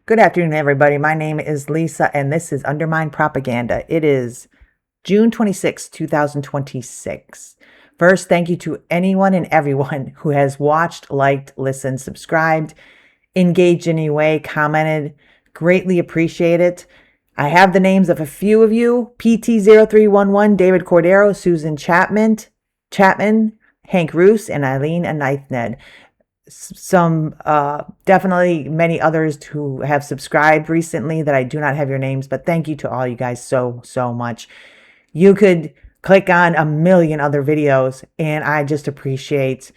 Good afternoon, everybody. My name is Lisa, and this is Undermine Propaganda. It is June 26, 2026. First, thank you to anyone and everyone who has watched, liked, listened, subscribed, engaged in any way, commented. Greatly appreciate it. I have the names of a few of you: PT0311, David Cordero, Susan Chapman, Hank Roos, and Eileen Aneithned. Some definitely many others who have subscribed recently that I do not have your names, but thank you to all you guys so much. You could click on a million other videos, and I just appreciate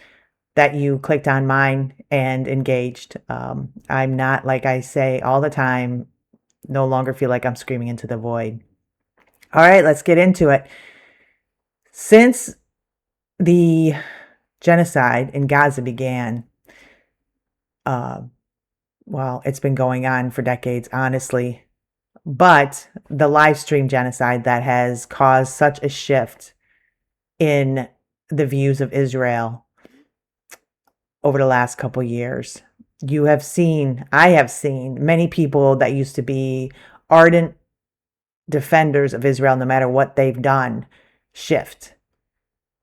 that you clicked on mine and engaged. I'm not, like I say all the time, no longer feel like I'm screaming into the void. All right, let's get into it. Since the genocide in Gaza began, well, it's been going on for decades, honestly, but the live stream genocide that has caused such a shift in the views of Israel over the last couple years. I have seen many people that used to be ardent defenders of Israel, no matter what they've done, shift.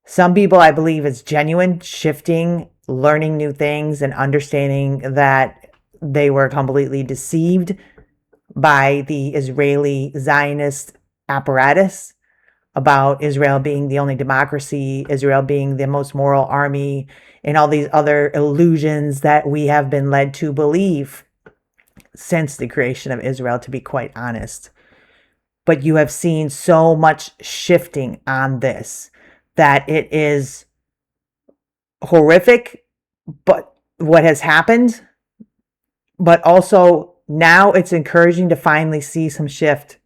Some people, I believe, is genuine shifting, learning new things and understanding that they were completely deceived by the Israeli Zionist apparatus about Israel being the only democracy, Israel being the most moral army, and all these other illusions that we have been led to believe since the creation of Israel, to be quite honest. But you have seen so much shifting on this that it is horrific, but what has happened, but also now it's encouraging to finally see some shift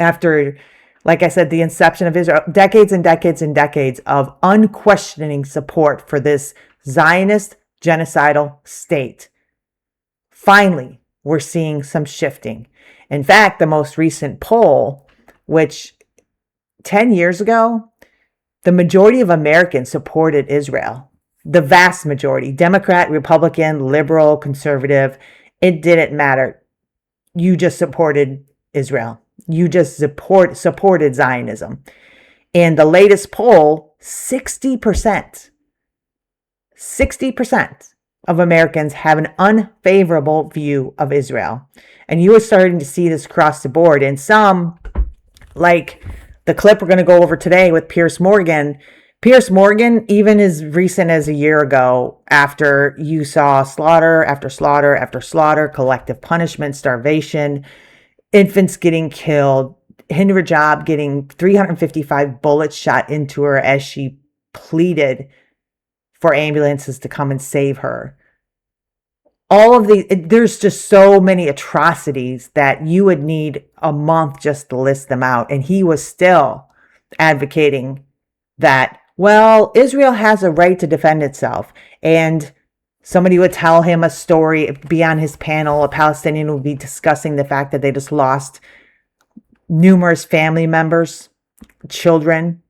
after, like I said, the inception of Israel, decades and decades and decades of unquestioning support for this Zionist genocidal state. Finally, we're seeing some shifting. In fact, the most recent poll, which 10 years ago, the majority of Americans supported Israel. The vast majority, Democrat, Republican, liberal, conservative, it didn't matter. You just supported Israel. You just supported Zionism. And the latest poll, 60% of Americans have an unfavorable view of Israel. And you are starting to see this across the board. And some, like the clip we're going to go over today with Piers Morgan, even as recent as a year ago, after you saw slaughter after slaughter after slaughter, collective punishment, starvation, infants getting killed, Hind Rajab getting 355 bullets shot into her as she pleaded for ambulances to come and save her. All of these, there's just so many atrocities that you would need a month just to list them out. And he was still advocating that, well, Israel has a right to defend itself. And somebody would tell him a story, be on his panel, a Palestinian would be discussing the fact that they just lost numerous family members, children,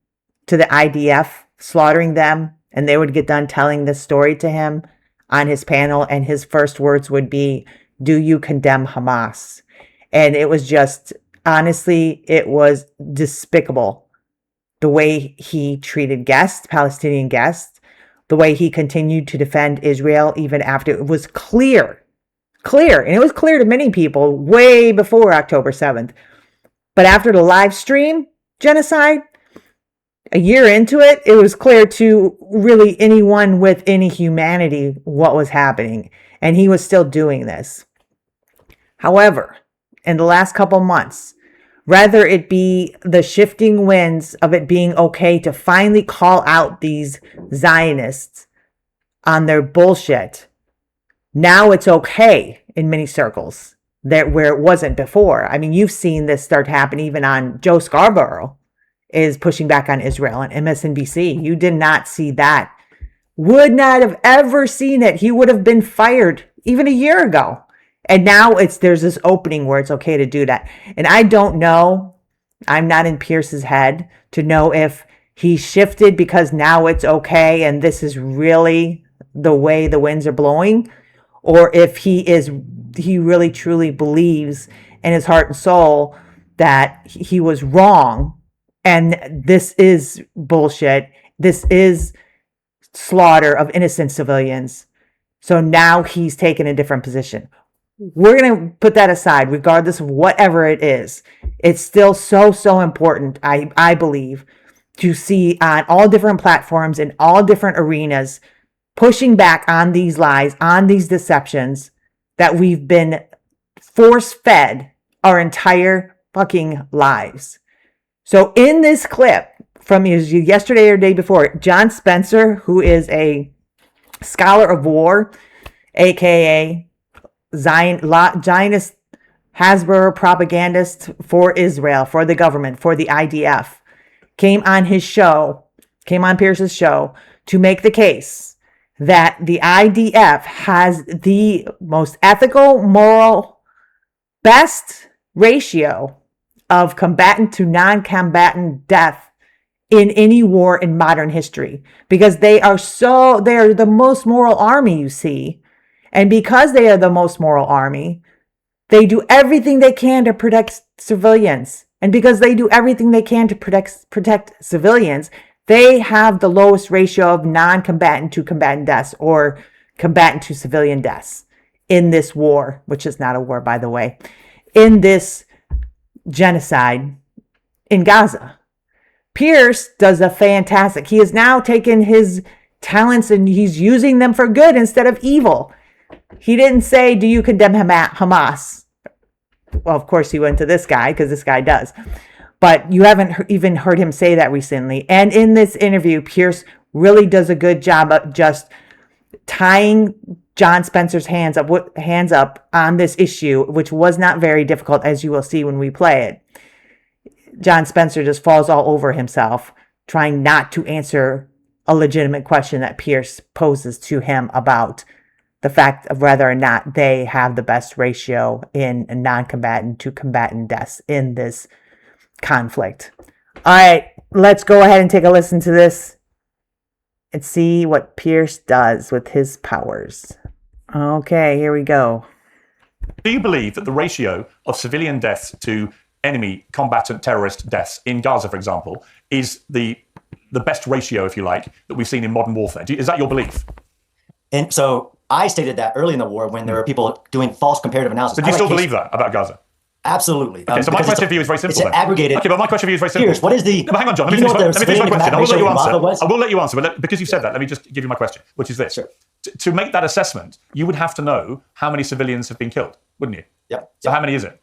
to the IDF, slaughtering them. And they would get done telling this story to him on his panel, and his first words would be, "Do you condemn Hamas?" And it was just, honestly, it was despicable. The way he treated guests, Palestinian guests, the way he continued to defend Israel even after it was clear, and it was clear to many people way before October 7th. But after the live stream genocide, a year into it, it was clear to really anyone with any humanity what was happening. And he was still doing this. However, in the last couple months, rather it be the shifting winds of it being okay to finally call out these Zionists on their bullshit, now it's okay in many circles that where it wasn't before. I mean, you've seen this start to happen even on Joe Scarborough is pushing back on Israel on MSNBC. You did not see that. Would not have ever seen it. He would have been fired even a year ago. And now there's this opening where it's okay to do that. And I don't know, I'm not in Pierce's head to know if he shifted because now it's okay and this is really the way the winds are blowing, or if he really truly believes in his heart and soul that he was wrong and this is bullshit. This is slaughter of innocent civilians. So now he's taken a different position. We're going to put that aside, regardless of whatever it is. It's still so important, I believe, to see on all different platforms in all different arenas, pushing back on these lies, on these deceptions that we've been force-fed our entire fucking lives. So in this clip from yesterday or day before, John Spencer, who is a scholar of war, aka Zionist Hasbro propagandist for Israel, for the government, for the IDF, came on Piers's show to make the case that the IDF has the most ethical, moral, best ratio of combatant to non-combatant death in any war in modern history, because they're the most moral army you see. And because they are the most moral army, they do everything they can to protect civilians. And because they do everything they can to protect civilians, they have the lowest ratio of non-combatant to combatant deaths, or combatant to civilian deaths in this war, which is not a war, by the way, in this genocide in Gaza. Piers does a fantastic. He has now taken his talents and he's using them for good instead of evil. He didn't say, do you condemn Hamas? Well, of course he went to this guy because this guy does. But you haven't even heard him say that recently. And in this interview, Piers really does a good job of just tying John Spencer's hands up on this issue, which was not very difficult, as you will see when we play it. John Spencer just falls all over himself, trying not to answer a legitimate question that Piers poses to him about the fact of whether or not they have the best ratio in non-combatant to combatant deaths in this conflict. All right, let's go ahead and take a listen to this and see what Piers does with his powers. Okay, here we go. Do you believe that the ratio of civilian deaths to enemy combatant terrorist deaths in Gaza, for example, is the best ratio, if you like, that we've seen in modern warfare? Is that your belief? And so I stated that early in the war when there were people doing false comparative analysis. But do you still believe that about Gaza? Absolutely. Okay, so my question for you is very simple. It's aggregated. Okay, but my question for you is very simple. Piers, what is the... No, but hang on, John. Let me finish my question. I will let you answer. I will let you answer, but because you said that, let me just give you my question, which is this. Sure. To make that assessment, you would have to know how many civilians have been killed, wouldn't you? Yep. So how many is it?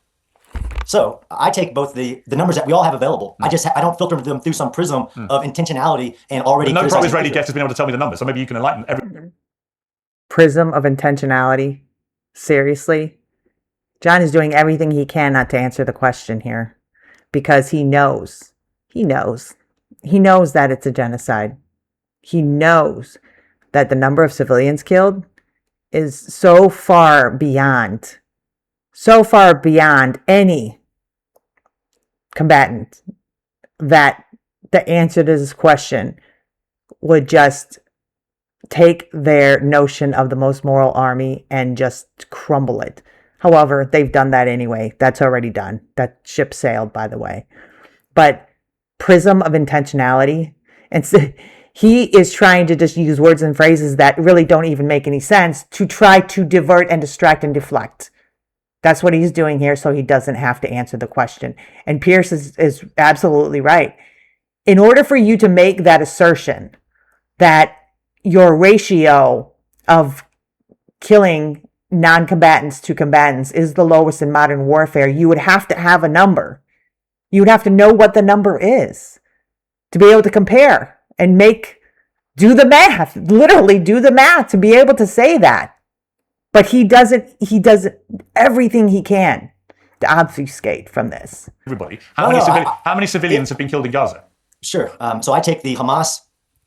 So I take both the numbers that we all have available. I don't filter them through some prism of intentionality and already. But no pro-Israeli guest has been able to tell me the numbers, so maybe you can enlighten everyone. Prism of intentionality? Seriously? John is doing everything he can not to answer the question here, because he knows that it's a genocide. He knows that the number of civilians killed is so far beyond any combatant that the answer to this question would just take their notion of the most moral army and just crumble it. However, they've done that anyway. That's already done. That ship sailed, by the way. But prism of intentionality, and so he is trying to just use words and phrases that really don't even make any sense to try to divert and distract and deflect. That's what he's doing here, so he doesn't have to answer the question. And Piers is absolutely right. In order for you to make that assertion that your ratio of killing non-combatants to combatants is the lowest in modern warfare, you would have to have a number. You would have to know what the number is to be able to compare and do the math, literally do the math to be able to say that. But he does everything he can to obfuscate from this. Everybody. How many civilians have been killed in Gaza? Sure. So I take the Hamas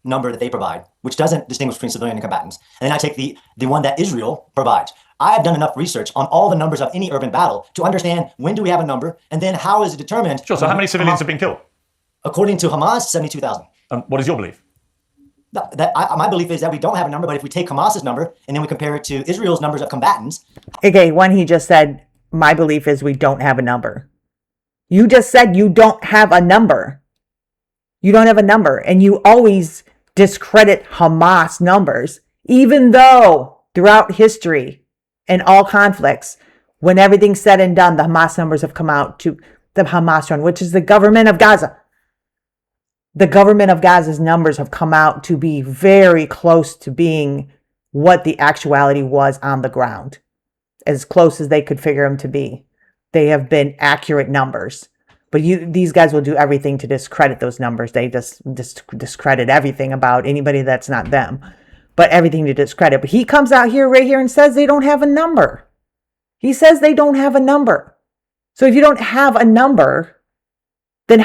number that they provide, which doesn't distinguish between civilian and combatants. And then I take the one that Israel provides. I have done enough research on all the numbers of any urban battle to understand when do we have a number, and then how is it determined? Sure, so how many civilians have been killed? According to Hamas, 72,000. What is your belief? My belief is that we don't have a number, but if we take Hamas's number and then we compare it to Israel's numbers of combatants. Okay, one, he just said, my belief is we don't have a number. You just said you don't have a number. You don't have a number. And you always discredit Hamas numbers, even though throughout history and all conflicts, when everything's said and done, the Hamas numbers have come out to the Hamas run, which is the government of Gaza. The government of Gaza's numbers have come out to be very close to being what the actuality was on the ground, as close as they could figure them to be. They have been accurate numbers, but these guys will do everything to discredit those numbers. They just discredit everything about anybody that's not them, but everything to discredit. But he comes out here right here and says they don't have a number. He says they don't have a number. So if you don't have a number, then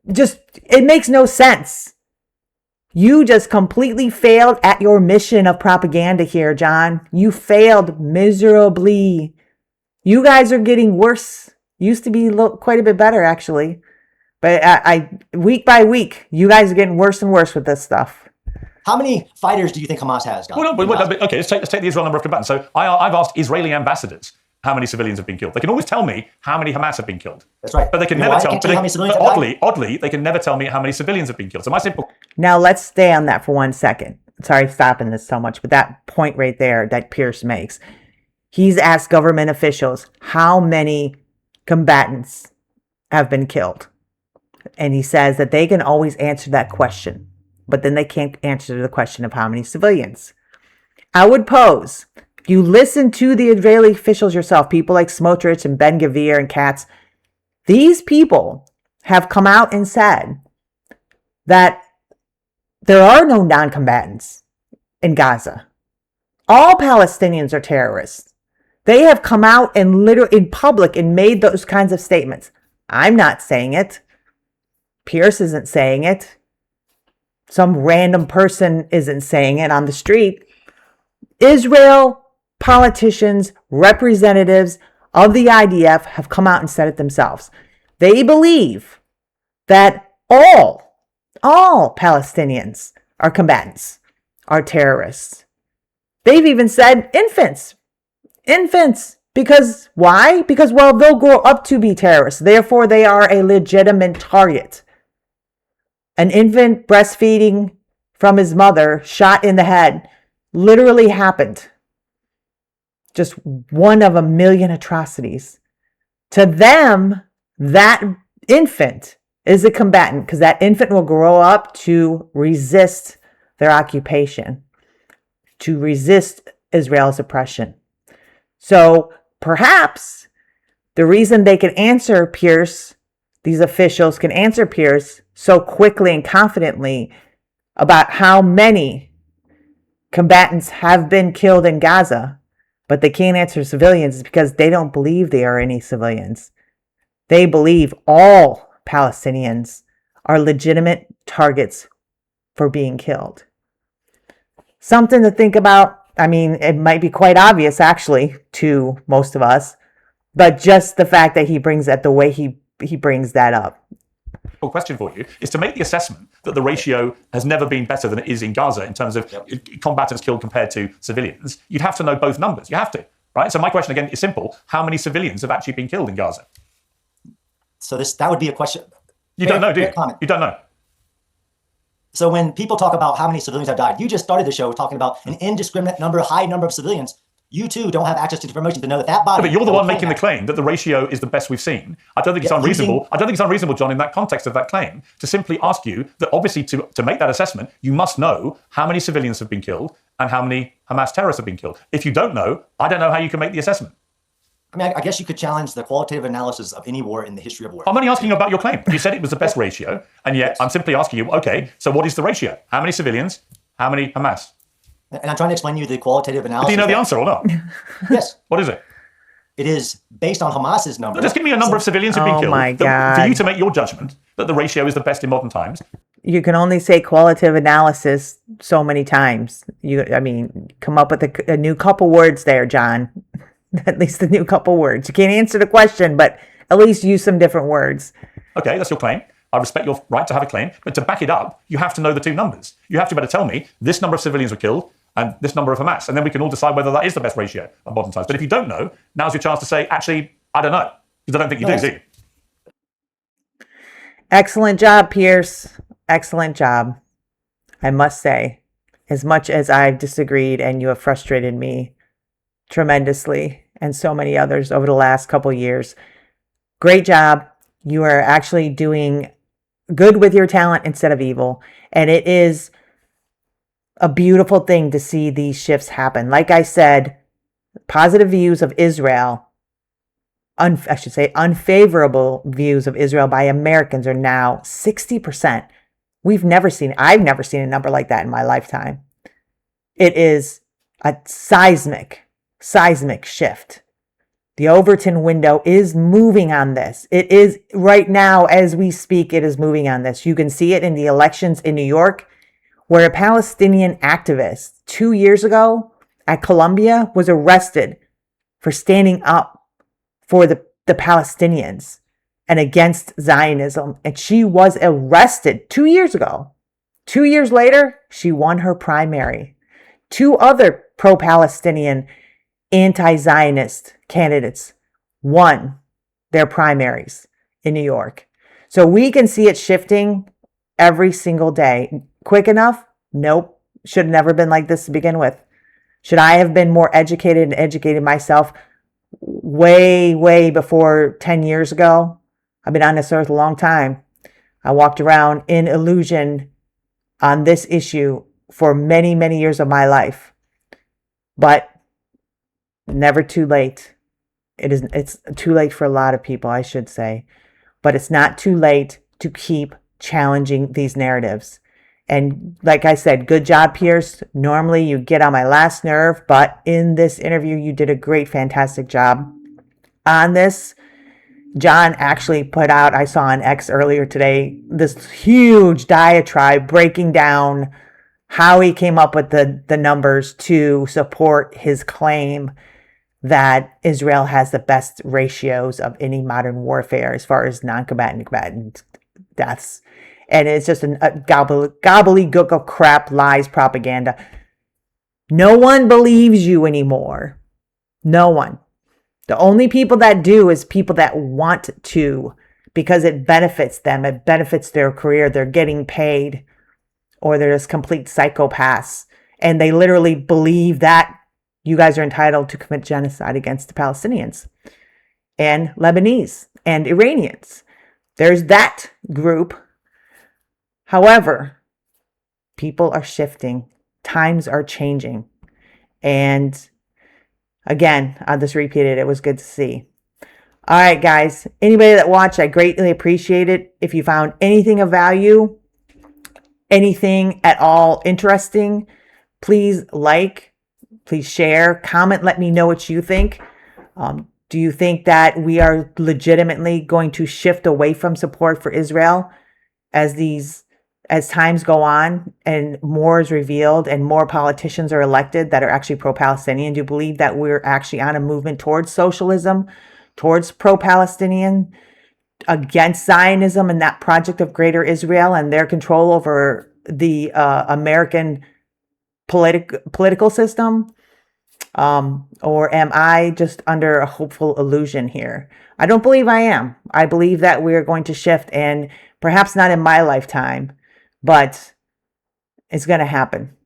it makes no sense. You just completely failed at your mission of propaganda here, John. You failed miserably. You guys are getting worse. Used to be quite a bit better, actually. But I week by week, you guys are getting worse and worse with this stuff. How many fighters do you think Hamas has? Okay, let's take the Israel number of combatants. So I've asked Israeli ambassadors how many civilians have been killed. They can always tell me how many Hamas have been killed. That's right. But they can never tell me. But oddly, they can never tell me how many civilians have been killed. So my simple. Now let's stay on that for 1 second. Sorry for stopping this so much, but that point right there that Piers makes. He's asked government officials how many combatants have been killed. And he says that they can always answer that question, but then they can't answer the question of how many civilians. I would pose, if you listen to the Israeli officials yourself, people like Smotrich and Ben Gvir and Katz, these people have come out and said that there are no non-combatants in Gaza. All Palestinians are terrorists. They have come out and literally in public and made those kinds of statements. I'm not saying it. Piers isn't saying it. Some random person isn't saying it on the street. Israel politicians, representatives of the IDF have come out and said it themselves. They believe that all Palestinians are combatants, are terrorists. They've even said infants. Because why? Because, well, they'll grow up to be terrorists. Therefore, they are a legitimate target. An infant breastfeeding from his mother, shot in the head, literally happened. Just one of a million atrocities. To them, that infant is a combatant because that infant will grow up to resist their occupation, to resist Israel's oppression. So perhaps the reason they can answer Piers, these officials can answer Piers so quickly and confidently about how many combatants have been killed in Gaza, but they can't answer civilians is because they don't believe there are any civilians. They believe all Palestinians are legitimate targets for being killed. Something to think about. I mean, it might be quite obvious, actually, to most of us, but just the fact that he brings that the way he brings that up. Question for you is to make the assessment that the ratio has never been better than it is in Gaza in terms of combatants killed compared to civilians. You'd have to know both numbers. You have to, right? So my question again is simple: how many civilians have actually been killed in Gaza? So that would be a question. You don't know, do you? You don't know. So when people talk about how many civilians have died, you just started the show talking about an indiscriminate number, high number of civilians. You too don't have access to information to know that body. No, but you're the one making the claim that the ratio is the best we've seen. I don't think it's unreasonable. I don't think it's unreasonable, John, in that context of that claim, to simply ask you that obviously to make that assessment, you must know how many civilians have been killed and how many Hamas terrorists have been killed. If you don't know, I don't know how you can make the assessment. I mean, I guess you could challenge the qualitative analysis of any war in the history of war. I'm only asking you about your claim. You said it was the best ratio, and yet I'm simply asking you, okay, so what is the ratio? How many civilians? How many Hamas? And I'm trying to explain to you the qualitative analysis. Do you know the answer or not? Yes. What is it? It is based on Hamas's number. Just give me a number of civilians who've been killed. Oh my God. For you to make your judgment that the ratio is the best in modern times. You can only say qualitative analysis so many times. Come up with a new couple words there, John. At least a new couple words. You can't answer the question, but at least use some different words. Okay, that's your claim. I respect your right to have a claim, but to back it up, you have to know the two numbers. You have to be able to tell me this number of civilians were killed and this number of Hamas, and then we can all decide whether that is the best ratio of modern times. But if you don't know, now's your chance to say, actually, I don't know, because I don't think you do you? Excellent job, Piers. Excellent job. I must say, as much as I've disagreed and you have frustrated me tremendously and so many others over the last couple of years, great job. You are actually doing good with your talent instead of evil. And it is a beautiful thing to see these shifts happen. Like I said, positive views of Israel, I should say unfavorable views of Israel by Americans are now 60%. I've never seen a number like that in my lifetime. It is a seismic shift. The Overton window is moving on this. It is right now, as we speak, it is moving on this. You can see it in the elections in New York, where a Palestinian activist 2 years ago at Columbia was arrested for standing up for the Palestinians and against Zionism. And she was arrested 2 years ago. 2 years later, she won her primary. 2 other pro-Palestinian anti-Zionist candidates won their primaries in New York. So we can see it shifting every single day. Quick enough? Nope. Should have never been like this to begin with. Should I have been more educated and educated myself way before 10 years ago? I've been on this earth a long time. I walked around in illusion on this issue for many years of my life. But never too late. It's too late for a lot of people, I should say. But it's not too late to keep challenging these narratives. And like I said, good job, Piers. Normally you get on my last nerve, but in this interview, you did a great, fantastic job on this. John actually put out, I saw on X earlier today, this huge diatribe breaking down how he came up with the numbers to support his claim that Israel has the best ratios of any modern warfare as far as non-combatant and combatant deaths. And it's just a gobbledygook of crap, lies, propaganda. No one believes you anymore. No one. The only people that do is people that want to, because it benefits them. It benefits their career. They're getting paid, or they're just complete psychopaths. And they literally believe that you guys are entitled to commit genocide against the Palestinians and Lebanese and Iranians. There's that group. However, people are shifting. Times are changing. And again, I'll just repeat it. It was good to see. All right, guys. Anybody that watched, I greatly appreciate it. If you found anything of value, anything at all interesting, please like, please share, comment, let me know what you think. Do you think that we are legitimately going to shift away from support for Israel as times go on and more is revealed and more politicians are elected that are actually pro-Palestinian? Do you believe that we're actually on a movement towards socialism, towards pro-Palestinian, against Zionism and that project of Greater Israel and their control over the American political system? Or am I just under a hopeful illusion here? I don't believe I am. I believe that we're going to shift, and perhaps not in my lifetime, but it's going to happen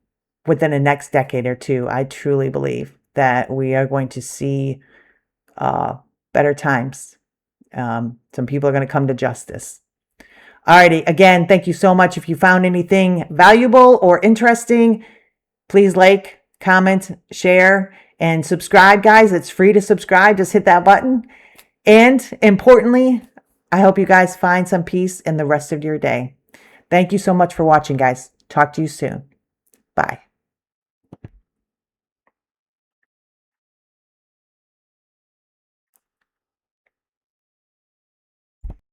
within the next decade or two. I truly believe that we are going to see better times. Some people are going to come to justice. Alrighty, again, thank you so much. If you found anything valuable or interesting, please like, comment, share, and subscribe, guys. It's free to subscribe. Just hit that button. And importantly, I hope you guys find some peace in the rest of your day. Thank you so much for watching, guys. Talk to you soon. Bye.